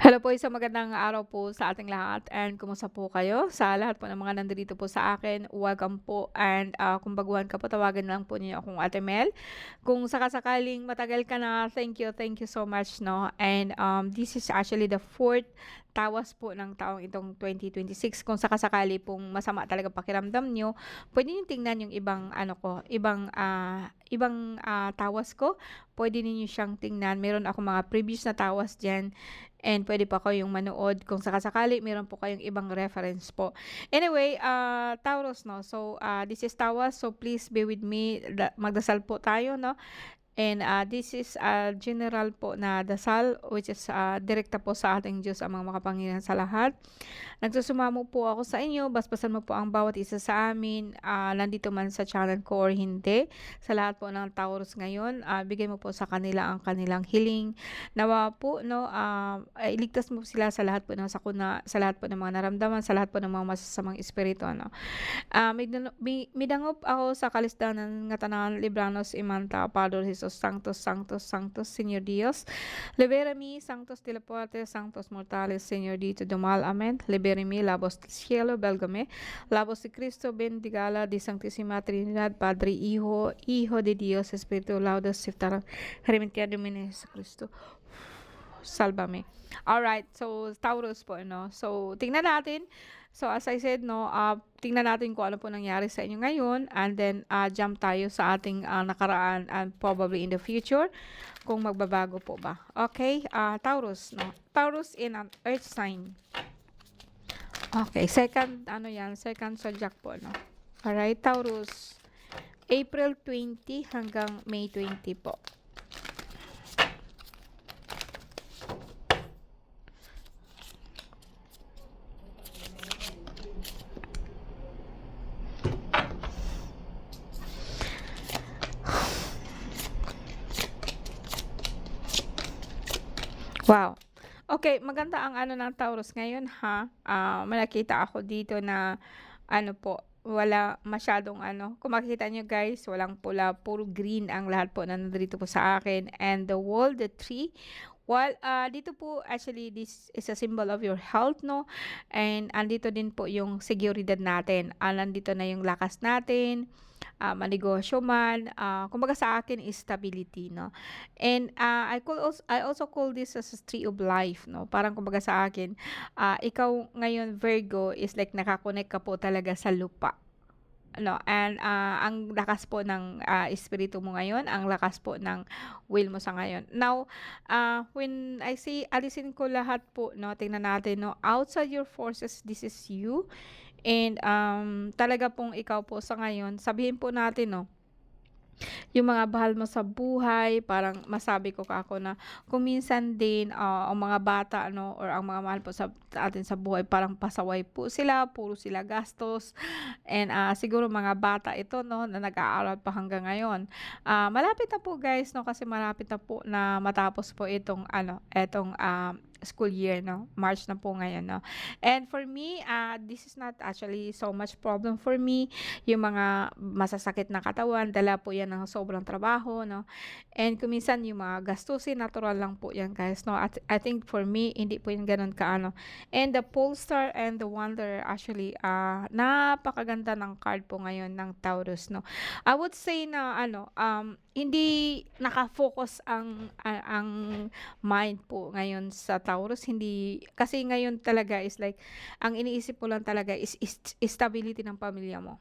Hello po, isang magandang araw po sa ating lahat and kumusta po kayo? Sa lahat po ng mga nandito po sa akin, welcome po and kung baguhan ka po, tawagan lang po niyo akong Ate Mel. Kung sakasakaling matagal ka na, thank you so much, no? And this is actually the fourth tawas po ng taong itong 2026. Kung sakasakali pong masama talaga pakiramdam nyo, pwede niyo tingnan yung ibang ano ko, ibang tawas ko. Pwede niyo siyang tingnan. Meron ako mga previous na tawas diyan. And pwede pa kayong manood kung sakasakali meron po kayong ibang reference po. Anyway, Taurus, no? So, this is Tawas. So, please be with me. Magdasal po tayo, no? And this is a general po na dasal which is direkta po sa ating Diyos ang mga makapangyarihan sa lahat. Nagsusumamo po ako sa inyo, basbasan mo po ang bawat isa sa amin, nandito man sa channel ko or hindi. Sa lahat po ng Taurus ngayon, bigay mo po sa kanila ang kanilang healing. Nawa po, no, iligtas mo sila sa lahat po ng sakuna, sa lahat po ng mga naramdaman, sa lahat po ng mga masasamang espiritu, no. Midangop ako sa kalistanan nga tanan libranos imanta Padre Jesus Sanctus Sanctus Sanctus Señor Dios. Libera mi Sanctus de la Puerta Sanctus Mortales Señor Dito Domal. Amen. Libera mi labos del cielo belgame. Labos de Cristo bendigala de Sanctísima Trinidad Padre Hijo Hijo de Dios Espíritu Laudos Siftar Hermentia Domini Jesucristo. Salvame. Alright, so Taurus po, no? So, tingnan natin. So, as I said, no, tingnan natin kung ano po nangyari sa inyo ngayon and then jump tayo sa ating nakaraan and probably in the future kung magbabago po ba. Okay, Taurus, no? Taurus in an earth sign. Okay, second, ano yan? Second zodiac po, no? Alright, Taurus. April 20 hanggang May 20 po. Wow. Okay, maganda ang ano ng Taurus ngayon, ha. May nakita ako dito na ano po, wala masyadong ano, kung makikita niyo guys, walang pula, puro green ang lahat po na nandito po sa akin. And the wall, the tree, well, dito po actually this is a symbol of your health, no? And andito din po yung seguridad natin. Nandito na yung lakas natin, manegosyo man, kumbaga sa akin is stability, no? And I also call this as a tree of life, no? Parang kumbaga sa akin, ikaw ngayon Virgo is like nakakonek ka po talaga sa lupa. No, and ang lakas po ng espiritu mo ngayon, ang lakas po ng will mo sa ngayon. Now, when I say alisin ko lahat po, no, tingnan natin, no, outside your forces, this is you. And talaga pong ikaw po sa ngayon, sabihin po natin, no, yung mga bahal mo sa buhay, parang masabi ko kako na kung minsan din ang mga bata ano or ang mga mahal po sa atin sa buhay parang pasaway po sila, puro sila gastos. And siguro mga bata ito, no, na nag-aaral pa hanggang ngayon. Malapit na po guys, no, kasi malapit na po na matapos po itong ano, itong school year, no. March na po ngayon, no. And for me, this is not actually so much problem for me. Yung mga masasakit na katawan, dala po yan ng sobrang trabaho, no. And kung minsan yung mga gastusin, natural lang po yan guys, no. At I think for me, hindi po yung ganun kaano. And the Polestar and the Wanderer actually, napakaganda ng card po ngayon ng Taurus, no. I would say na ano, hindi nakafocus ang mind po ngayon sa Taurus, hindi kasi ngayon talaga is like ang iniisip mo lang talaga is stability ng pamilya mo.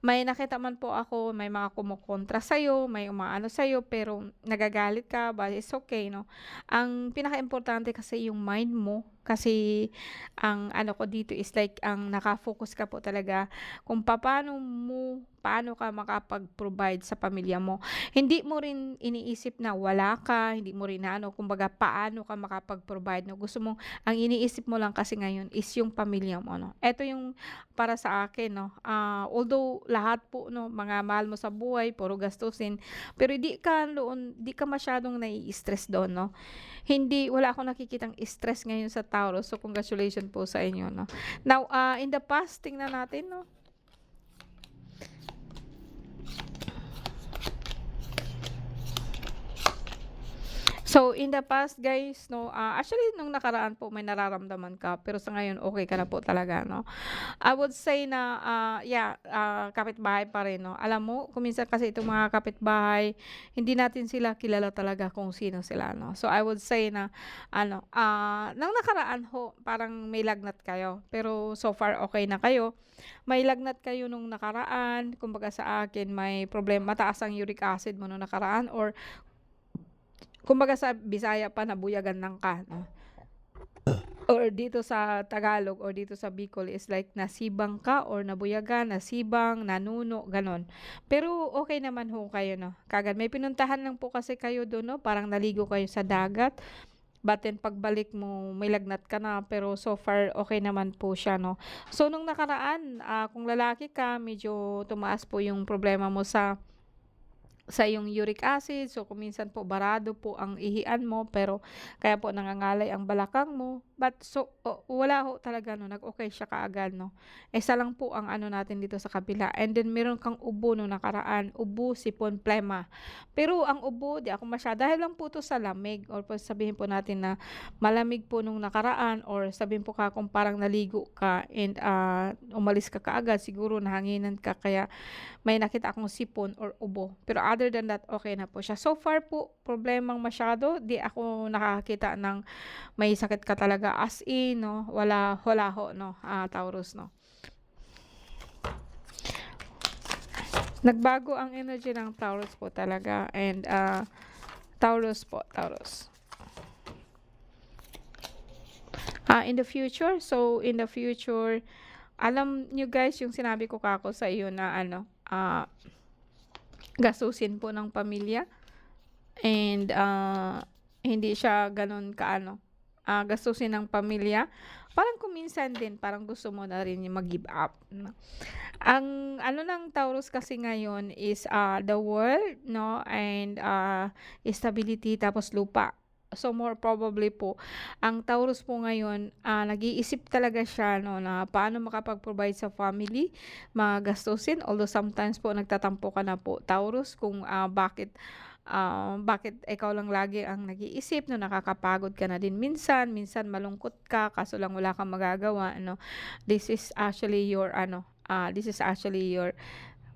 May nakita man po ako, may mga kumukontra sa'yo, may umaano sa'yo, pero nagagalit ka, but it's okay, no? Ang pinaka-importante kasi yung mind mo, kasi ang ano ko dito is like, ang nakafocus ka po talaga kung paano ka makapag-provide sa pamilya mo. Hindi mo rin iniisip na wala ka, hindi mo rin na ano, kumbaga paano ka makapag-provide, no? Gusto mo, ang iniisip mo lang kasi ngayon is yung pamilya mo, no? Ito yung para sa akin, no. Although lahat po, no, mga mahal mo sa buhay, puro gastusin, pero di ka masyadong nai-stress doon, no. Wala akong nakikitang stress ngayon sa Taurus. So congratulations po sa inyo, no. Now, in the past, tingnan natin, no. So, in the past guys 'no, actually nung nakaraan po may nararamdaman ka, pero sa ngayon okey ka na po talaga 'no. I would say na, yeah, kapitbahay pa rin 'no. Alam mo kung minsan kasi itong mga kapitbahay, hindi natin sila kilala talaga kung sino sila 'no. So, I would say na ano, nang nakaraan ho parang may lagnat kayo, pero so far okey na kayo. May lagnat kayo nung nakaraan, kumbaga sa akin may mataas ang uric acid mo nung nakaraan or kumbaga sa Bisaya pa nabuyagan lang ka 'no. Or dito sa Tagalog or dito sa Bicol is like nasibang ka or nabuyagan, nasibang, nanuno, gano'n. Pero okey naman ho kayo 'no, kaagad may pinuntahan lang po kasi kayo do'n 'no, parang naligo kayo sa dagat, but then pagbalik mo may lagnat ka na, pero so far okey naman po siya 'no. So nung nakaraan, kung lalaki ka medyo tumaas po yung problema mo sa iyong uric acid, so kung minsan po barado po ang ihian mo pero kaya po nangangalay ang balakang mo. But so wala ho talaga 'no, nag-okey siya kaagad 'no. Isa lang po ang ano natin dito sa kabila and then meron kang ubo nung nakaraan, ubo, sipon, plema. Pero ang ubo 'di ako dahil lang po 'to sa lamig or sabihin po natin na malamig po nung nakaraan or sabihin po kung parang naligo ka and, umalis ka kaagad siguro nahanginan ka kaya may nakita akong sipon or ubo. Pero other than that, okey na po siya. So far po, problemang masyado 'di ako nakakakita ng may sakit ka talaga as in 'no, wala ho 'no, Taurus 'no. Nagbago ang energy ng Taurus po talaga and, Taurus po, Taurus. In the future, so in the future, alam niyo guys yung sinabi ko kako sa iyo na ano, gastusin po ng pamilya and, hindi siya gano'n kaano, gastusin ng pamilya. Parang kung minsan din parang gusto mo na rin yung mag-give up 'no. Ang ano ng Taurus kasi ngayon is, the world 'no and, stability tapos lupa. So, more probably po ang Taurus po ngayon, nag-iisip talaga siya 'no na paano makapag-provide sa family, mga gastusin. Although sometimes po nagtatampo ka na po Taurus kung, bakit ikaw lang lagi ang nag-iisip 'no, nakakapagod ka na din minsan, minsan malungkot ka kaso lang wala kang magagawa ano. This is actually your ano, this is actually your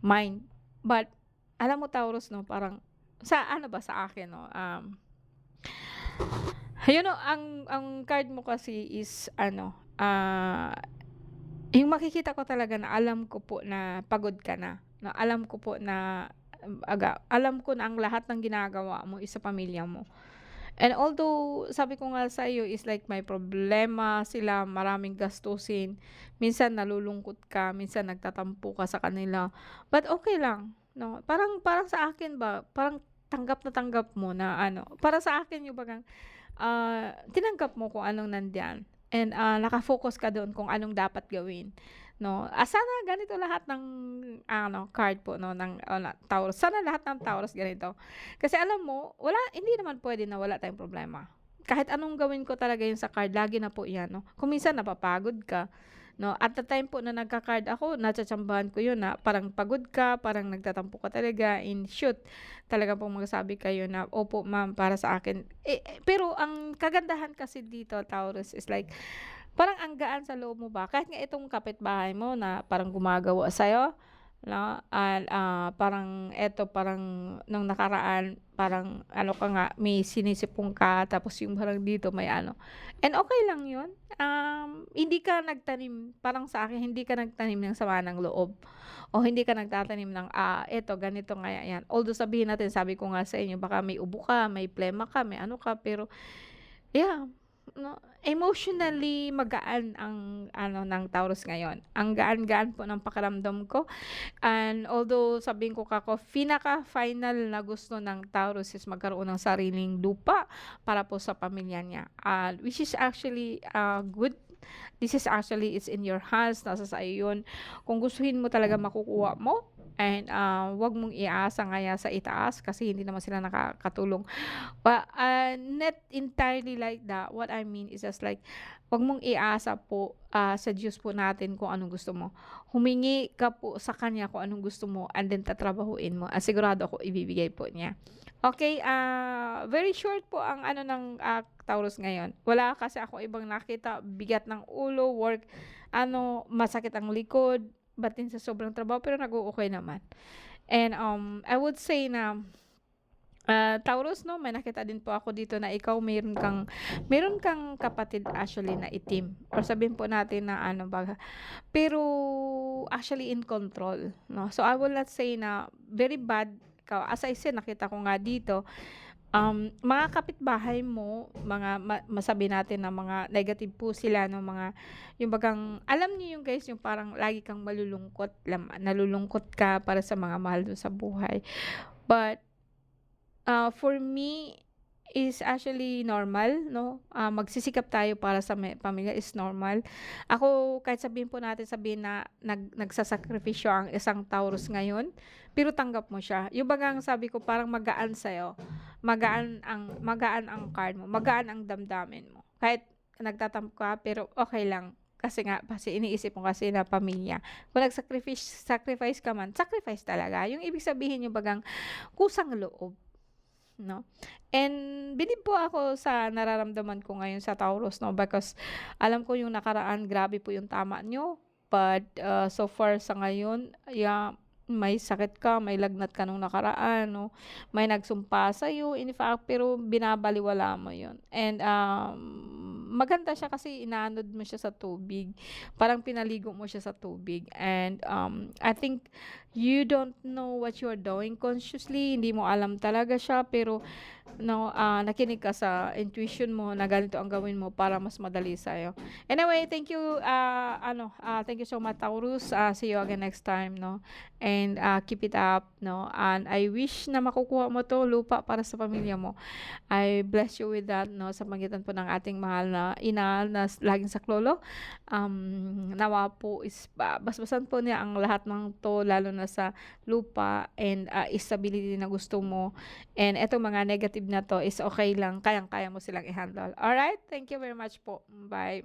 mind. But alam mo Taurus 'no, parang sa ano ba sa akin 'no, ang card mo kasi is ano, yung makikita ko talaga na alam ko po na pagod ka na alam ko po na alam ko na ang lahat ng ginagawa mo is sa pamilya mo. And although sabi ko nga sa iyo is like may problema sila, maraming gastusin, minsan nalulungkot ka, minsan nagtatampo ka sa kanila, but okay lang 'no. Parang parang sa akin ba, parang tanggap na tanggap mo na ano, para sa akin yung bagang, tinanggap mo kung anong nandiyan and, naka-focus ka doon kung anong dapat gawin 'no. Sana ganito lahat ng ano, card po 'no ng, Taurus. Sana lahat ng Taurus ganito. Kasi alam mo, hindi naman puwede na wala tayong problema. Kahit anong gawin ko talaga yun sa card lagi na po iyan 'no. Kung minsan napapagod ka 'no, at the time po na nagka-card ako natsa-tsambahan ko yun na parang pagod ka, parang nagtatampo ka talaga, in shoot talaga pong magsasabi kayo na, "Opo ma'am, para sa akin." Pero ang kagandahan kasi dito Taurus is like parang ang gaan sa loob mo ba kahit nga itong kapitbahay mo na parang gumagawa sa'yo 'no, parang eto parang nung nakaraan parang ano ka nga may sinisipong ka tapos yung parang dito may ano and okey lang yun. Hindi ka nagtanim parang sa akin hindi ka nagtanim ng sama ng loob o hindi ka nagtatanim ng, eto ganito nga yan. Although sabihin natin sabi ko nga sa inyo baka may ubo ka, may plema ka, may ano ka pero yeah, 'no, emotionally magaan ang ano ng Taurus ngayon. Ang gaan-gaan po ng pakiramdam ko and although sabihin ko kako pinaka-final na gusto ng Taurus is magkaroon ng sariling lupa para po sa pamilya niya, which is actually, good. This is actually it's in your hands, nasa sa'yo yun. Kung gustuhin mo talaga makukuha mo and, 'wag mong iasa ngaya sa itaas kasi hindi naman sila nakakatulong. Not entirely like that. What I mean is just like, 'wag mong iasa po, sa Diyos po natin kung anong gusto mo. Humingi ka po sa kanya kung anong gusto mo and then tatrabahuin mo at sigurado ako ibibigay po niya. Okay, very short po ang ano ng, Taurus ngayon. Wala kasi ako ibang nakita, bigat ng ulo, ano, masakit ang likod, batin sa sobrang trabaho pero nag-o-okey naman. And, I would say na, Taurus 'no, may nakita din po ako dito na ikaw meron kang kapatid actually na itim or sabihin po natin na ano ba, pero actually in control 'no. So, I will not say na very bad ka, as I said nakita ko nga dito, mga kapitbahay mo, mga masabi natin na mga negative po sila no, yung bagang alam niyo yung guys yung parang lagi kang malulungkot, nalulungkot ka para sa mga mahal mo sa buhay. But, for me is actually normal 'no, magsisikap tayo para sa pamilya is normal. Ako kahit sabihin na nagsasakripisyo ang isang Taurus ngayon, pero tanggap mo siya. Yung bagang sabi ko parang magaan sa'yo, magaan ang card mo, magaan ang damdamin mo. Kahit nagtatampo ka pero okay lang, kasi iniisip mo kasi na pamilya. Kung sacrifice ka man, sacrifice talaga. Yung ibig sabihin yung bagang kusang loob. 'No? And bilib po ako sa nararamdaman ko ngayon sa Taurus 'no, because alam ko yung nakaraan grabe po yung tama niyo, but, so far sa ngayon, yeah, may sakit ka, may lagnat ka nung nakaraan 'no, may nagsumpa sa'yo in fact pero binabalewala mo yun and, maganda siya kasi inaanod mo siya sa tubig, parang pinaligo mo siya sa tubig and, I think you don't know what you're doing consciously, hindi mo alam talaga siya pero no, nakinig ka sa intuition mo na ganito ang gawin mo para mas madali sa'yo. Anyway, thank you, thank you so much Taurus, see you again next time 'no, and, keep it up 'no, and I wish na makukuha mo 'to lupa para sa pamilya mo. I bless you with that 'no, sa pagitan po ng ating mahal na ina na laging saklolo. Nawa po is basbasan po niya ang lahat ng 'to lalo na sa lupa and, stability na gusto mo. And etong mga negative na 'to is okay lang, kayang-kaya mo silang i-handle. Alright, thank you very much po. Bye.